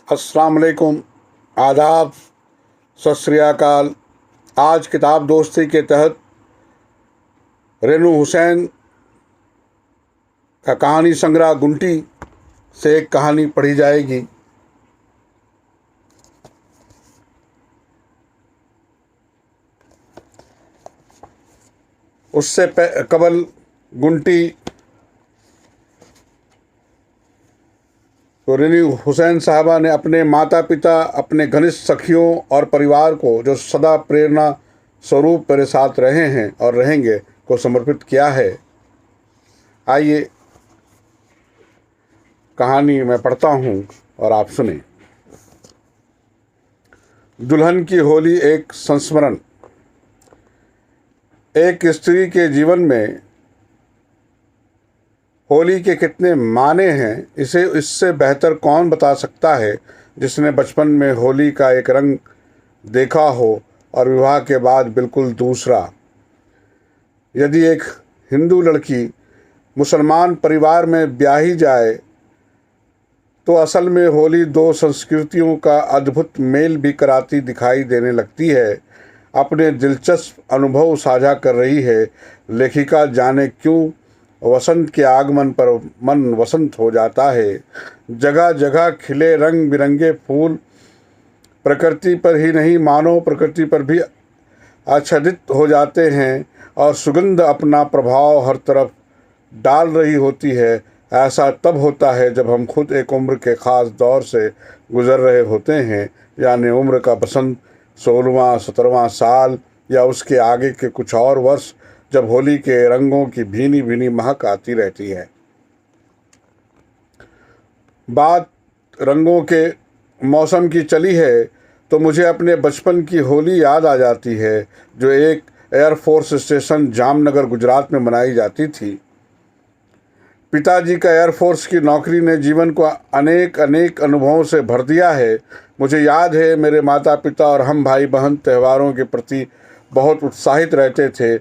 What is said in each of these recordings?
अस्सलाम वालेकुम, आदाब, सत श्री अकाल। आज किताब दोस्ती के तहत रेनू हुसैन का कहानी संग्रह गुंटी से एक कहानी पढ़ी जाएगी। उससे कबल गुंटी तो रेनू हुसैन साहबा ने अपने माता पिता, अपने घनिष्ठ सखियों और परिवार को, जो सदा प्रेरणा स्वरूप मेरे साथ रहे हैं और रहेंगे, को समर्पित किया है। आइए कहानी मैं पढ़ता हूँ और आप सुने। दुल्हन की होली एक संस्मरण। एक स्त्री के जीवन में होली के कितने माने हैं, इससे बेहतर कौन बता सकता है जिसने बचपन में होली का एक रंग देखा हो और विवाह के बाद बिल्कुल दूसरा। यदि एक हिंदू लड़की मुसलमान परिवार में ब्याही जाए तो असल में होली दो संस्कृतियों का अद्भुत मेल भी कराती दिखाई देने लगती है। अपने दिलचस्प अनुभव साझा कर रही है लेखिका। जाने क्यों वसंत के आगमन पर मन वसंत हो जाता है। जगह जगह खिले रंग बिरंगे फूल प्रकृति पर ही नहीं, मानव प्रकृति पर भी आच्छादित हो जाते हैं और सुगंध अपना प्रभाव हर तरफ डाल रही होती है। ऐसा तब होता है जब हम खुद एक उम्र के ख़ास दौर से गुज़र रहे होते हैं, यानी उम्र का बसंत, 16वां 17वां साल या उसके आगे के कुछ और वर्ष, जब होली के रंगों की भीनी भीनी महक आती रहती है। बात रंगों के मौसम की चली है तो मुझे अपने बचपन की होली याद आ जाती है, जो एक एयरफोर्स स्टेशन जामनगर गुजरात में मनाई जाती थी। पिताजी का एयरफोर्स की नौकरी ने जीवन को अनेक अनेक अनुभवों से भर दिया है। मुझे याद है मेरे माता पिता और हम भाई बहन त्योहारों के प्रति बहुत उत्साहित रहते थे।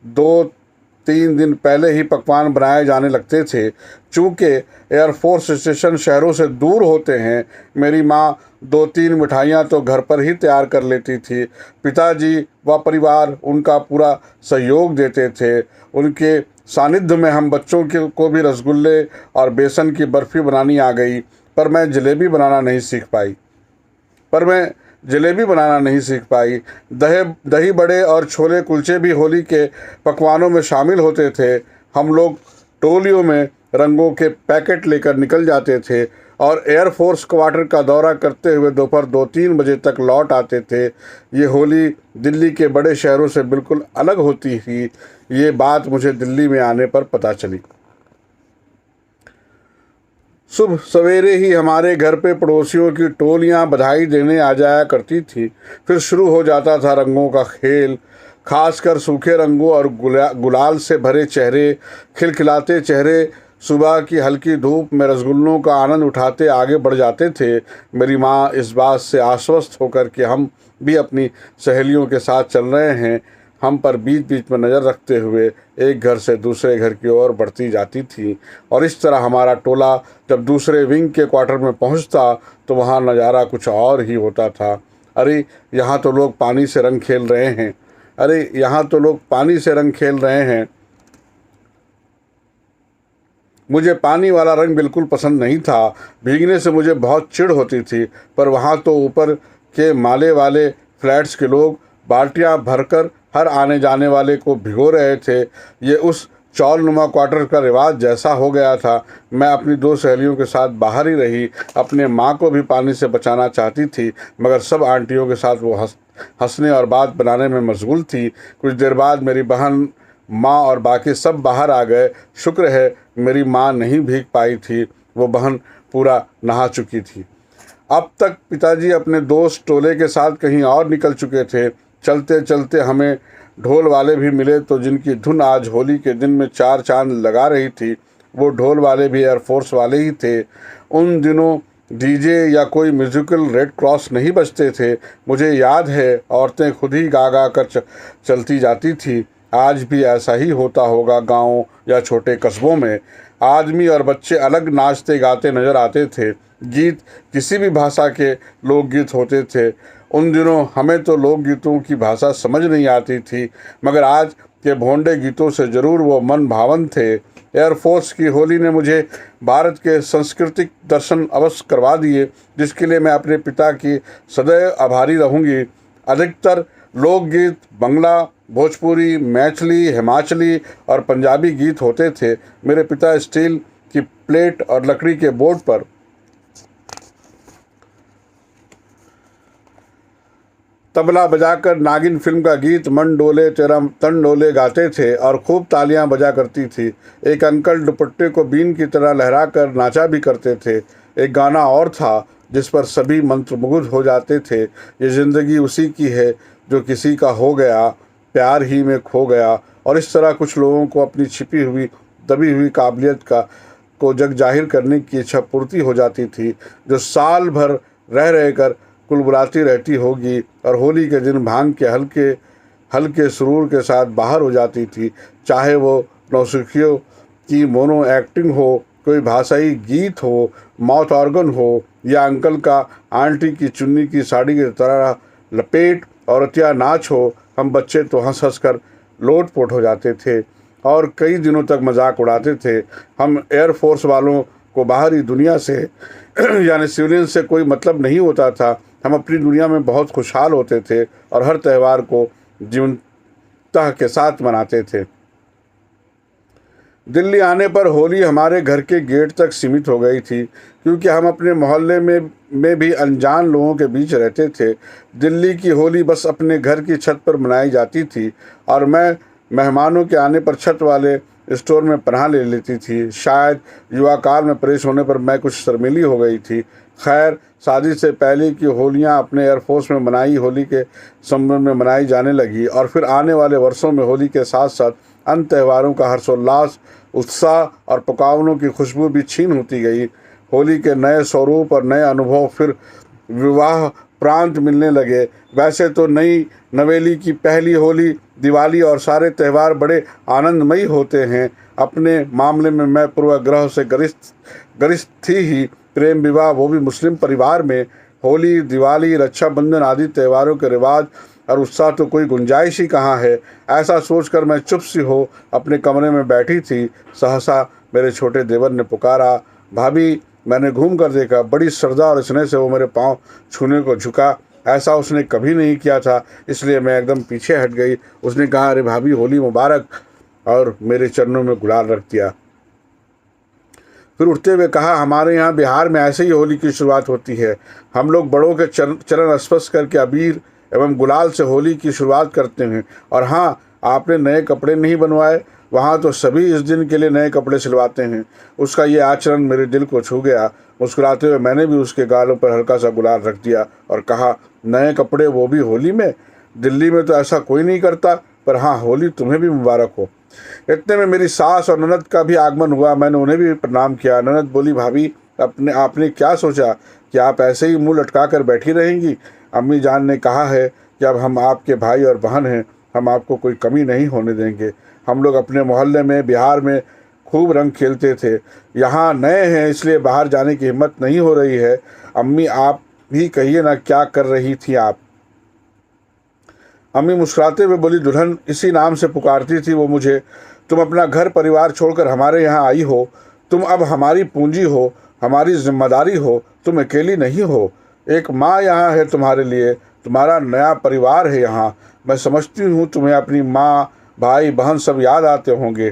2-3 दिन पहले ही पकवान बनाए जाने लगते थे। चूँकि एयरफोर्स स्टेशन शहरों से दूर होते हैं, मेरी माँ 2-3 मिठाइयाँ तो घर पर ही तैयार कर लेती थी। पिताजी व परिवार उनका पूरा सहयोग देते थे। उनके सानिध्य में हम बच्चों को भी रसगुल्ले और बेसन की बर्फ़ी बनानी आ गई, पर मैं जलेबी बनाना नहीं सीख पाई। दही बड़े और छोले कुलचे भी होली के पकवानों में शामिल होते थे। हम लोग टोलियों में रंगों के पैकेट लेकर निकल जाते थे और एयरफोर्स क्वार्टर का दौरा करते हुए दोपहर 2-3 बजे तक लौट आते थे। ये होली दिल्ली के बड़े शहरों से बिल्कुल अलग होती थी। ये बात मुझे दिल्ली में आने पर पता चली। सुबह सवेरे ही हमारे घर पे पड़ोसियों की टोलियां बधाई देने आ जाया करती थी। फिर शुरू हो जाता था रंगों का खेल। खासकर सूखे रंगों और गुलाल से भरे चेहरे, खिलखिलाते चेहरे सुबह की हल्की धूप में रसगुल्लों का आनंद उठाते आगे बढ़ जाते थे। मेरी माँ इस बात से आश्वस्त होकर कि हम भी अपनी सहेलियों के साथ चल रहे हैं, हम पर बीच बीच में नज़र रखते हुए एक घर से दूसरे घर की ओर बढ़ती जाती थी। और इस तरह हमारा टोला जब दूसरे विंग के क्वार्टर में पहुंचता तो वहां नज़ारा कुछ और ही होता था। अरे यहाँ तो लोग पानी से रंग खेल रहे हैं। मुझे पानी वाला रंग बिल्कुल पसंद नहीं था। भीगने से मुझे बहुत चिढ़ होती थी, पर वहाँ तो ऊपर के माले वाले फ्लैट्स के लोग बाल्टियाँ भरकर हर आने जाने वाले को भिगो रहे थे। ये उस चौलनुमा क्वार्टर का रिवाज जैसा हो गया था। मैं अपनी 2 सहेलियों के साथ बाहर ही रही। अपने माँ को भी पानी से बचाना चाहती थी, मगर सब आंटियों के साथ वो हंसने और बात बनाने में मशगूल थी। कुछ देर बाद मेरी बहन, माँ और बाकी सब बाहर आ गए। शुक्र है मेरी माँ नहीं भीग पाई थी, वो बहन पूरा नहा चुकी थी। अब तक पिताजी अपने दोस्त टोले के साथ कहीं और निकल चुके थे। चलते चलते हमें ढोल वाले भी मिले तो जिनकी धुन आज होली के दिन में 4 चांद लगा रही थी। वो ढोल वाले भी एयरफोर्स वाले ही थे। उन दिनों डीजे या कोई म्यूजिकल रेड क्रॉस नहीं बजते थे। मुझे याद है औरतें खुद ही गा गा कर चलती जाती थी। आज भी ऐसा ही होता होगा गाँव या छोटे कस्बों में। आदमी और बच्चे अलग नाचते गाते नजर आते थे। गीत किसी भी भाषा के लोकगीत होते थे। उन दिनों हमें तो लोकगीतों की भाषा समझ नहीं आती थी, मगर आज के भोंडे गीतों से ज़रूर वो मन भावन थे। एयरफोर्स की होली ने मुझे भारत के सांस्कृतिक दर्शन अवश्य करवा दिए, जिसके लिए मैं अपने पिता की सदैव आभारी रहूँगी। अधिकतर लोकगीत बंगला, भोजपुरी, मैथिली, हिमाचली और पंजाबी गीत होते थे। मेरे पिता स्टील की प्लेट और लकड़ी के बोर्ड पर तबला बजाकर नागिन फिल्म का गीत मन डोले तेरा तन डोले गाते थे और खूब तालियां बजा करती थी। एक अंकल दुपट्टे को बीन की तरह लहराकर नाचा भी करते थे। एक गाना और था जिस पर सभी मंत्रमुग्ध हो जाते थे, ये ज़िंदगी उसी की है जो किसी का हो गया, प्यार ही में खो गया। और इस तरह कुछ लोगों को अपनी छिपी हुई दबी हुई काबिलियत को जग जाहिर करने की इच्छा पूर्ति हो जाती थी, जो साल भर रह रहकर कुलबुलाती रहती होगी और होली के दिन भांग के हल्के हल्के सुरूर के साथ बाहर हो जाती थी। चाहे वो नौसिखियों की मोनो एक्टिंग हो, कोई भाषाई गीत हो, माउथ ऑर्गन हो, या अंकल का आंटी की चुन्नी की साड़ी की तरह लपेट औरतिया नाच हो, हम बच्चे तो हंस हंस कर लोटपोट हो जाते थे और कई दिनों तक मजाक उड़ाते थे। हम एयरफोर्स वालों को बाहरी दुनिया से यानी सिविलियन से कोई मतलब नहीं होता था। हम अपनी दुनिया में बहुत खुशहाल होते थे और हर त्यौहार को जीवंतता के साथ मनाते थे। दिल्ली आने पर होली हमारे घर के गेट तक सीमित हो गई थी, क्योंकि हम अपने मोहल्ले में भी अनजान लोगों के बीच रहते थे। दिल्ली की होली बस अपने घर की छत पर मनाई जाती थी और मैं मेहमानों के आने पर छत वाले स्टोर में पनाह ले लेती थी। शायद युवा काल में प्रेस होने पर मैं कुछ शर्मीली हो गई थी। खैर, शादी से पहले की होलियां अपने एयरफोर्स में मनाई होली के संबंध में मनाई जाने लगी और फिर आने वाले वर्षों में होली के साथ साथ अन्य त्योहारों का हर्षोल्लास, उत्साह और पकवानों की खुशबू भी छीन होती गई। होली के नए स्वरूप और नए अनुभव फिर विवाह प्रांत मिलने लगे। वैसे तो नई नवेली की पहली होली, दिवाली और सारे त्यौहार बड़े आनंदमयी होते हैं। अपने मामले में मैं पूर्वाग्रह से ग्रस्त थी ही। प्रेम विवाह, वो भी मुस्लिम परिवार में, होली, दिवाली, रक्षाबंधन आदि त्योहारों के रिवाज और उत्साह तो कोई गुंजाइश ही कहाँ है। ऐसा सोचकर मैं चुप सी हो अपने कमरे में बैठी थी। सहसा मेरे छोटे देवर ने पुकारा, भाभी। मैंने घूम कर देखा। बड़ी श्रद्धा और स्नेह से वो मेरे पाँव छूने को झुका। ऐसा उसने कभी नहीं किया था, इसलिए मैं एकदम पीछे हट गई। उसने कहा, अरे भाभी, होली मुबारक, और मेरे चरणों में गुलाल रख दिया। फिर उठते हुए कहा, हमारे यहाँ बिहार में ऐसे ही होली की शुरुआत होती है। हम लोग बड़ों के चरण स्पर्श करके अबीर एवं गुलाल से होली की शुरुआत करते हैं। और हाँ, आपने नए कपड़े नहीं बनवाए? वहाँ तो सभी इस दिन के लिए नए कपड़े सिलवाते हैं। उसका ये आचरण मेरे दिल को छू गया। मुस्कुराते हुए मैंने भी उसके गालों पर हल्का सा गुलाल रख दिया और कहा, नए कपड़े, वो भी होली में? दिल्ली में तो ऐसा कोई नहीं करता, पर हाँ, होली तुम्हें भी मुबारक हो। इतने में मेरी सास और ननद का भी आगमन हुआ। मैंने उन्हें भी प्रणाम किया। ननद बोली, भाभी, आपने क्या सोचा कि आप ऐसे ही मुँह लटका कर बैठी रहेंगी? अम्मी जान ने कहा है कि अब हम आपके भाई और बहन हैं, हम आपको कोई कमी नहीं होने देंगे। हम लोग अपने मोहल्ले में, बिहार में खूब रंग खेलते थे। यहाँ नए हैं इसलिए बाहर जाने की हिम्मत नहीं हो रही है। अम्मी, आप भी कहिए ना, क्या कर रही थी आप? अम्मी मुस्कुराते हुए बोली, दुल्हन इसी नाम से पुकारती थी वो मुझे। तुम अपना घर परिवार छोड़कर हमारे यहाँ आई हो। तुम अब हमारी पूंजी हो, हमारी जिम्मेदारी हो। तुम अकेली नहीं हो। एक माँ यहाँ है तुम्हारे लिए, तुम्हारा नया परिवार है यहाँ। मैं समझती हूँ तुम्हें अपनी माँ, भाई, बहन सब याद आते होंगे।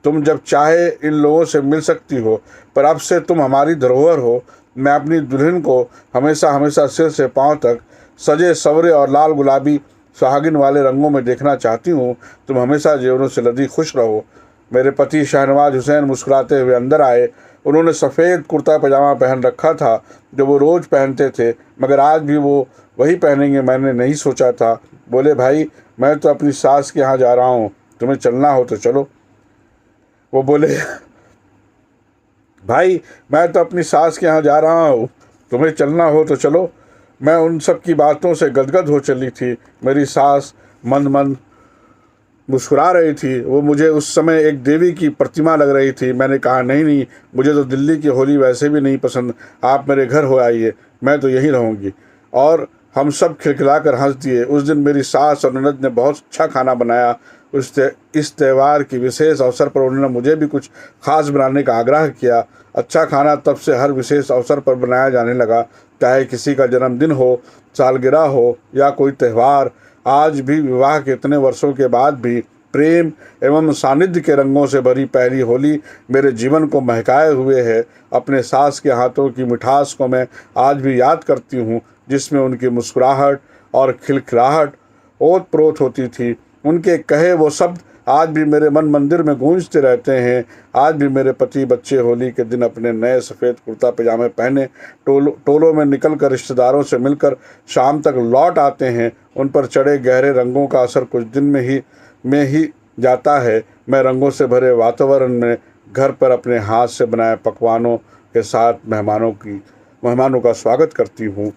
तुम जब चाहे इन लोगों से मिल सकती हो, पर अब से तुम हमारी धरोहर हो। मैं अपनी दुल्हन को हमेशा हमेशा सिर से पाँव तक सजे सवरे और लाल गुलाबी सुहागिन वाले रंगों में देखना चाहती हूँ। तुम हमेशा जीवनों से लदी खुश रहो। मेरे पति शाहनवाज हुसैन मुस्कुराते हुए अंदर आए। उन्होंने सफ़ेद कुर्ता पजामा पहन रखा था जो वो रोज़ पहनते थे, मगर आज भी वो वही पहनेंगे मैंने नहीं सोचा था। बोले, भाई, मैं तो अपनी सास के यहाँ जा रहा हूँ, तुम्हें चलना हो तो चलो। वो बोले, भाई, मैं तो अपनी सास के यहाँ जा रहा हूँ, तुम्हें चलना हो तो चलो। मैं उन सब की बातों से गदगद हो चली थी। मेरी सास मंद मंद मुस्कुरा रही थी। वो मुझे उस समय एक देवी की प्रतिमा लग रही थी। मैंने कहा, नहीं नहीं, मुझे तो दिल्ली की होली वैसे भी नहीं पसंद, आप मेरे घर हो आइए, मैं तो यहीं रहूँगी। और हम सब खिलखिलाकर हंस दिए। उस दिन मेरी सास और ननद ने बहुत अच्छा खाना बनाया। इस त्यौहार की विशेष अवसर पर उन्होंने मुझे भी कुछ खास बनाने का आग्रह किया। अच्छा खाना तब से हर विशेष अवसर पर बनाया जाने लगा, चाहे किसी का जन्मदिन हो, सालगिरह हो या कोई त्यौहार। आज भी विवाह के इतने वर्षों के बाद भी प्रेम एवं सानिध्य के रंगों से भरी पहली होली मेरे जीवन को महकाए हुए है। अपने सास के हाथों की मिठास को मैं आज भी याद करती हूँ, जिसमें उनकी मुस्कुराहट और खिलखिलाहट ओत-प्रोत होती थी। उनके कहे वो शब्द आज भी मेरे मन मंदिर में गूंजते रहते हैं। आज भी मेरे पति बच्चे होली के दिन अपने नए सफ़ेद कुर्ता पजामे पहने टोलों में निकलकर रिश्तेदारों से मिलकर शाम तक लौट आते हैं। उन पर चढ़े गहरे रंगों का असर कुछ दिन में ही जाता है। मैं रंगों से भरे वातावरण में घर पर अपने हाथ से बनाए पकवानों के साथ मेहमानों का स्वागत करती हूँ।